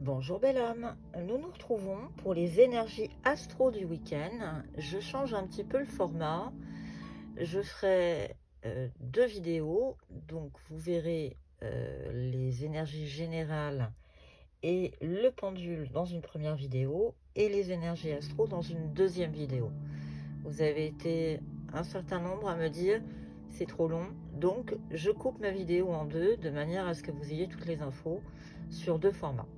Bonjour belle âme, nous nous retrouvons pour les énergies astro du week-end. Je change un petit peu le format. Je ferai deux vidéos, donc vous verrez les énergies générales et le pendule dans une première vidéo et les énergies astro dans une deuxième vidéo. Vous avez été un certain nombre à me dire c'est trop long, donc je coupe ma vidéo en deux de manière à ce que vous ayez toutes les infos sur deux formats.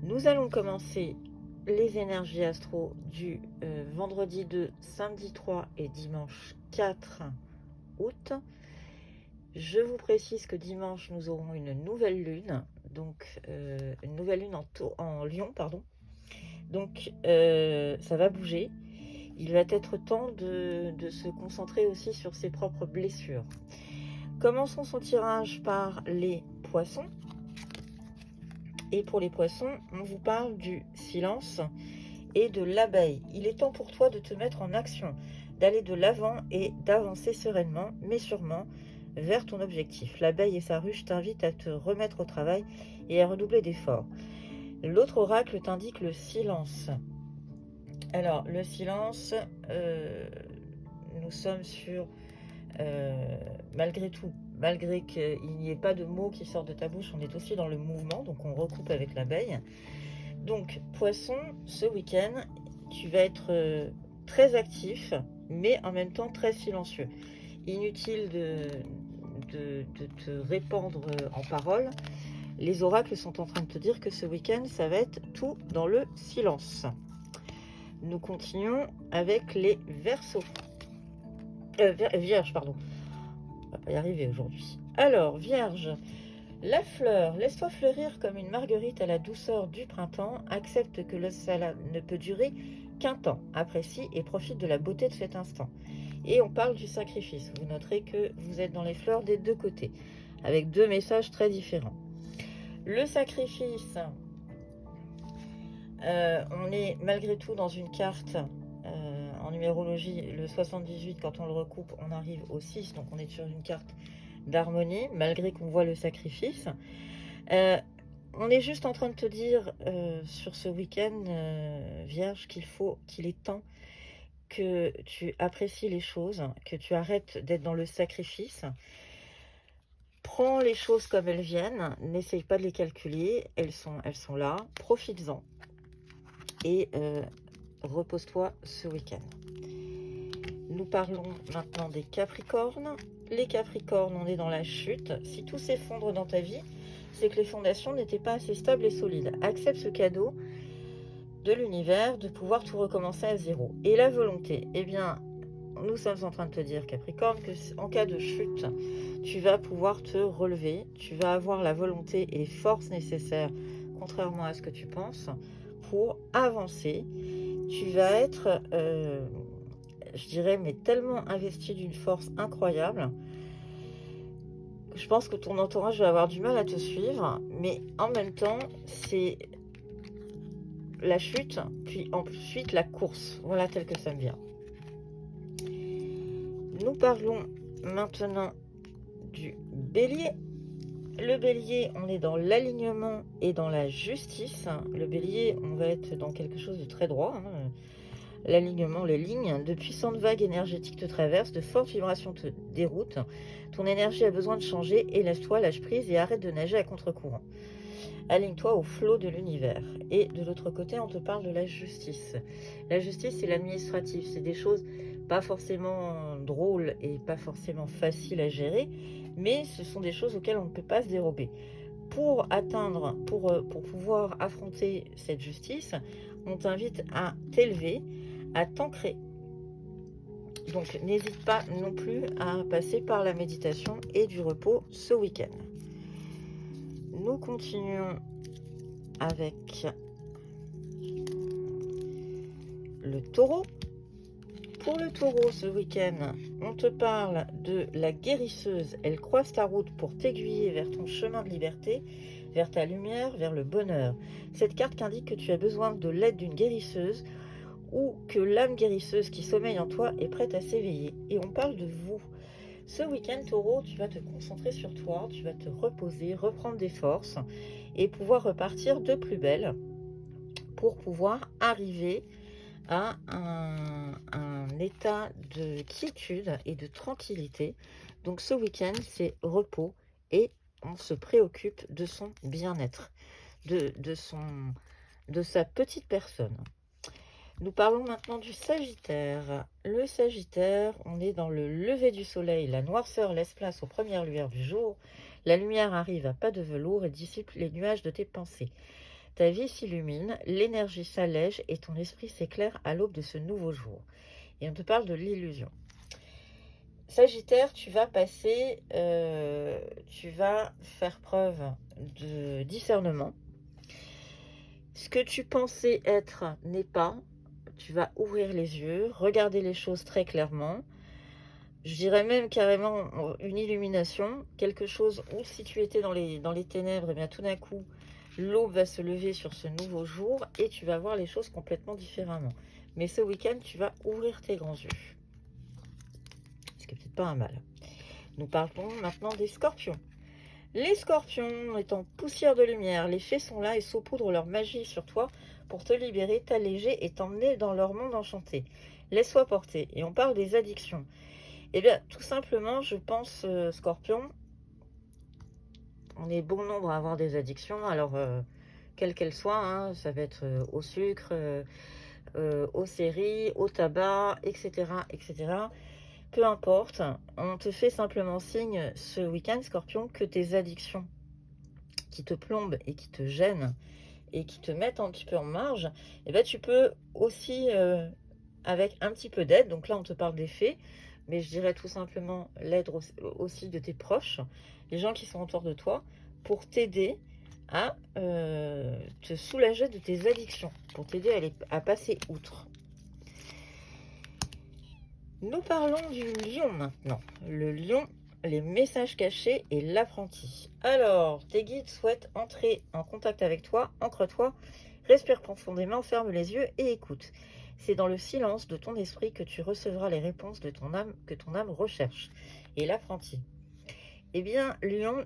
Nous allons commencer les énergies astro du vendredi 2, samedi 3 et dimanche 4 août. Je vous précise que dimanche, nous aurons une nouvelle lune, donc une nouvelle lune en Lion, pardon. Donc ça va bouger. Il va être temps de se concentrer aussi sur ses propres blessures. Commençons son tirage par les poissons. Et pour les poissons, on vous parle du silence et de l'abeille. Il est temps pour toi de te mettre en action, d'aller de l'avant et d'avancer sereinement, mais sûrement, vers ton objectif. L'abeille et sa ruche t'invitent à te remettre au travail et à redoubler d'efforts. L'autre oracle t'indique le silence. Alors, le silence, nous sommes sur, malgré tout, malgré qu'il n'y ait pas de mots qui sortent de ta bouche, on est aussi dans le mouvement, donc on recoupe avec l'abeille. Donc, poisson, ce week-end, tu vas être très actif, mais en même temps très silencieux. Inutile de te répandre en paroles. Les oracles sont en train de te dire que ce week-end, ça va être tout dans le silence. Nous continuons avec les Verseaux. Vierge, pardon. On va pas y arriver aujourd'hui. Alors, Vierge, la fleur, laisse-toi fleurir comme une marguerite à la douceur du printemps. Accepte que le salat ne peut durer qu'un temps. Apprécie et profite de la beauté de cet instant. Et on parle du sacrifice. Vous noterez que vous êtes dans les fleurs des deux côtés, avec deux messages très différents. Le sacrifice, on est malgré tout dans une carte en numérologie, le 78, quand on le recoupe, on arrive au 6, donc on est sur une carte d'harmonie, malgré qu'on voit le sacrifice. On est juste en train de te dire sur ce week-end, Vierge, qu'il est temps que tu apprécies les choses, que tu arrêtes d'être dans le sacrifice. Prends les choses comme elles viennent, n'essaye pas de les calculer, elles sont là, profites-en et repose-toi ce week-end. Nous parlons maintenant des Capricornes. Les Capricornes, on est dans la chute. Si tout s'effondre dans ta vie, c'est que les fondations n'étaient pas assez stables et solides. Accepte ce cadeau de l'univers de pouvoir tout recommencer à zéro. Et la volonté, eh bien, nous sommes en train de te dire, Capricorne, que en cas de chute, tu vas pouvoir te relever, tu vas avoir la volonté et les forces nécessaires, contrairement à ce que tu penses, pour avancer. Tu vas être, je dirais, mais tellement investi d'une force incroyable. Je pense que ton entourage va avoir du mal à te suivre, mais en même temps, c'est la chute, puis ensuite la course. Voilà tel que ça me vient. Nous parlons maintenant du Bélier. Le Bélier, on est dans l'alignement et dans la justice. Le Bélier, on va être dans quelque chose de très droit. L'alignement, les lignes, de puissantes vagues énergétiques te traversent, de fortes vibrations te déroutent. Ton énergie a besoin de changer et laisse-toi, lâche prise et arrête de nager à contre-courant. Aligne-toi au flot de l'univers. Et de l'autre côté, on te parle de la justice. La justice, c'est l'administratif. C'est des choses pas forcément drôles et pas forcément faciles à gérer, mais ce sont des choses auxquelles on ne peut pas se dérober. Pour pouvoir affronter cette justice, on t'invite à t'élever, à t'ancrer. Donc n'hésite pas non plus à passer par la méditation et du repos ce week-end. Nous continuons avec le taureau. Pour le taureau, ce week-end, on te parle de la guérisseuse. Elle croise ta route pour t'aiguiller vers ton chemin de liberté, vers ta lumière, vers le bonheur. Cette carte indique que tu as besoin de l'aide d'une guérisseuse ou que l'âme guérisseuse qui sommeille en toi est prête à s'éveiller. Et on parle de vous. Ce week-end, Taureau, tu vas te concentrer sur toi, tu vas te reposer, reprendre des forces et pouvoir repartir de plus belle pour pouvoir arriver à un état de quiétude et de tranquillité. Donc ce week-end, c'est repos et on se préoccupe de son bien-être, de sa petite personne. Nous parlons maintenant du Sagittaire. Le Sagittaire, on est dans le lever du soleil. La noirceur laisse place aux premières lueurs du jour. La lumière arrive à pas de velours et dissipe les nuages de tes pensées. Ta vie s'illumine, l'énergie s'allège et ton esprit s'éclaire à l'aube de ce nouveau jour. Et on te parle de l'illusion. Sagittaire, tu vas faire preuve de discernement. Ce que tu pensais être n'est pas. Tu vas ouvrir les yeux, regarder les choses très clairement. Je dirais même carrément une illumination, quelque chose où si tu étais dans les ténèbres, et bien tout d'un coup, l'aube va se lever sur ce nouveau jour et tu vas voir les choses complètement différemment. Mais ce week-end, tu vas ouvrir tes grands yeux. Ce qui n'est peut-être pas un mal. Nous parlons maintenant des scorpions. Les scorpions étant poussière de lumière, les fées sont là et saupoudrent leur magie sur toi pour te libérer, t'alléger et t'emmener dans leur monde enchanté. Laisse-toi porter. Et on parle des addictions. Eh bien, tout simplement, je pense, Scorpion, on est bon nombre à avoir des addictions. Alors, quelles qu'elles soient, hein, ça va être au sucre, aux séries, au tabac, etc., etc. Peu importe, on te fait simplement signe ce week-end, Scorpion, que tes addictions qui te plombent et qui te gênent et qui te mettent un petit peu en marge, eh ben, tu peux aussi, avec un petit peu d'aide, donc là on te parle des faits, mais je dirais tout simplement l'aide aussi de tes proches, les gens qui sont autour de toi, pour t'aider à te soulager de tes addictions, pour t'aider à passer outre. Nous parlons du lion maintenant. Le lion, les messages cachés et l'apprenti. Alors, tes guides souhaitent entrer en contact avec toi, ancre-toi, respire profondément, ferme les yeux et écoute. C'est dans le silence de ton esprit que tu recevras les réponses de ton âme que ton âme recherche. Et l'apprenti. Eh bien, Lion,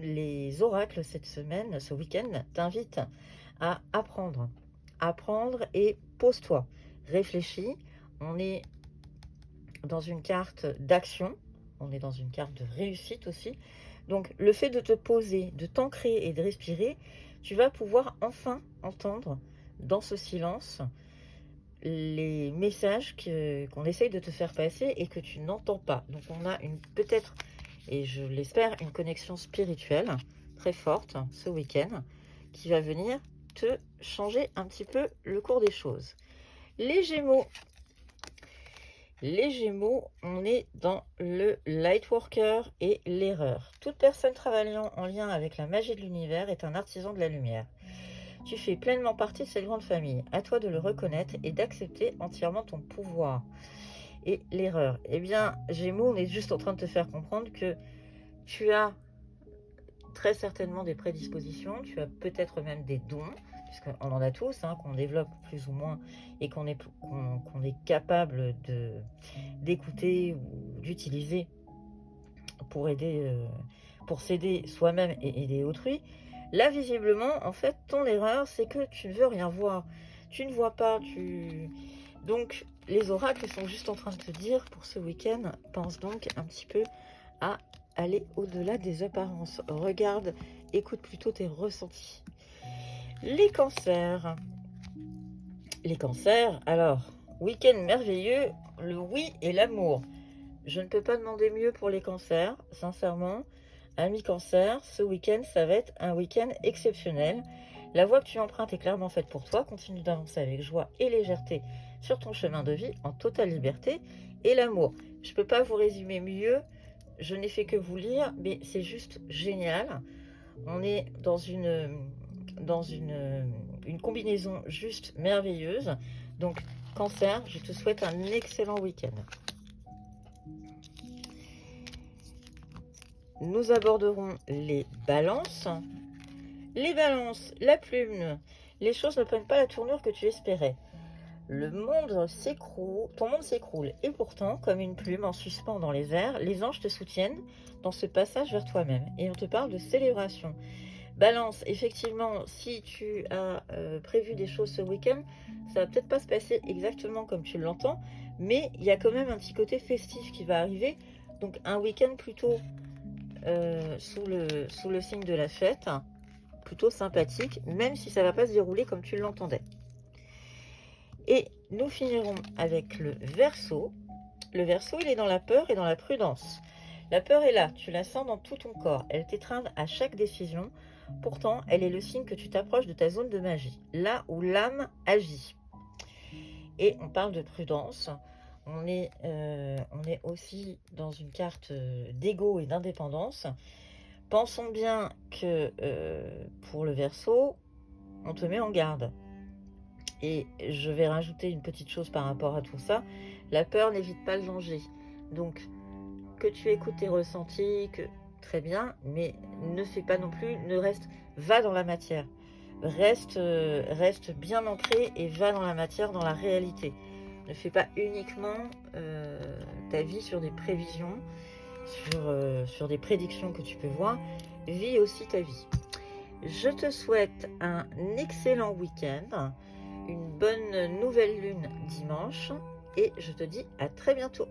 les oracles cette semaine, ce week-end, t'invitent à apprendre. Apprendre et pose-toi. Réfléchis. On est dans une carte d'action, on est dans une carte de réussite aussi. Donc le fait de te poser, de t'ancrer et de respirer, tu vas pouvoir enfin entendre dans ce silence les messages qu'on essaye de te faire passer et que tu n'entends pas. Donc on a peut-être, et je l'espère, une connexion spirituelle très forte ce week-end qui va venir te changer un petit peu le cours des choses. Les Gémeaux, on est dans le lightworker et l'erreur. Toute personne travaillant en lien avec la magie de l'univers est un artisan de la lumière. Tu fais pleinement partie de cette grande famille. À toi de le reconnaître et d'accepter entièrement ton pouvoir. Et l'erreur. Eh bien, Gémeaux, on est juste en train de te faire comprendre que tu as très certainement des prédispositions, tu as peut-être même des dons, puisqu'on en a tous, hein, qu'on développe plus ou moins et qu'on est capable d'écouter ou d'utiliser pour aider, pour s'aider soi-même et aider autrui. Là, visiblement, en fait, ton erreur, c'est que tu ne veux rien voir. Tu ne vois pas, Donc, les oracles sont juste en train de te dire, pour ce week-end, pense donc un petit peu à aller au-delà des apparences. Regarde, écoute plutôt tes ressentis. Les cancers. Les cancers, alors, week-end merveilleux, le oui et l'amour. Je ne peux pas demander mieux pour les cancers, sincèrement. Ami cancer, ce week-end, ça va être un week-end exceptionnel. La voie que tu empruntes est clairement faite pour toi. Continue d'avancer avec joie et légèreté sur ton chemin de vie, en totale liberté. Et l'amour, je ne peux pas vous résumer mieux. Je n'ai fait que vous lire, mais c'est juste génial. On est dans une combinaison juste merveilleuse. Donc, cancer, je te souhaite un excellent week-end. Nous aborderons les balances. Les balances, la plume, les choses ne prennent pas la tournure que tu espérais. Le monde s'écroule, ton monde s'écroule. Et pourtant, comme une plume en suspens dans les airs, les anges te soutiennent dans ce passage vers toi-même. Et on te parle de célébration. Balance, effectivement, si tu as prévu des choses ce week-end, ça va peut-être pas se passer exactement comme tu l'entends, mais il y a quand même un petit côté festif qui va arriver. Donc un week-end plutôt sous le signe de la fête, plutôt sympathique, même si ça va pas se dérouler comme tu l'entendais. Et nous finirons avec le Verseau. Le Verseau, il est dans la peur et dans la prudence. La peur est là, tu la sens dans tout ton corps, elle t'étreint à chaque décision. Pourtant, elle est le signe que tu t'approches de ta zone de magie, là où l'âme agit. Et on parle de prudence. On est aussi dans une carte d'ego et d'indépendance. Pensons bien que pour le Verseau, on te met en garde. Et je vais rajouter une petite chose par rapport à tout ça. La peur n'évite pas le danger. Donc, que tu écoutes tes ressentis, très bien, mais ne fais pas non plus, va dans la matière. Reste bien ancré et va dans la matière, dans la réalité. Ne fais pas uniquement ta vie sur des prévisions, sur des prédictions que tu peux voir. Vis aussi ta vie. Je te souhaite un excellent week-end, une bonne nouvelle lune dimanche et je te dis à très bientôt.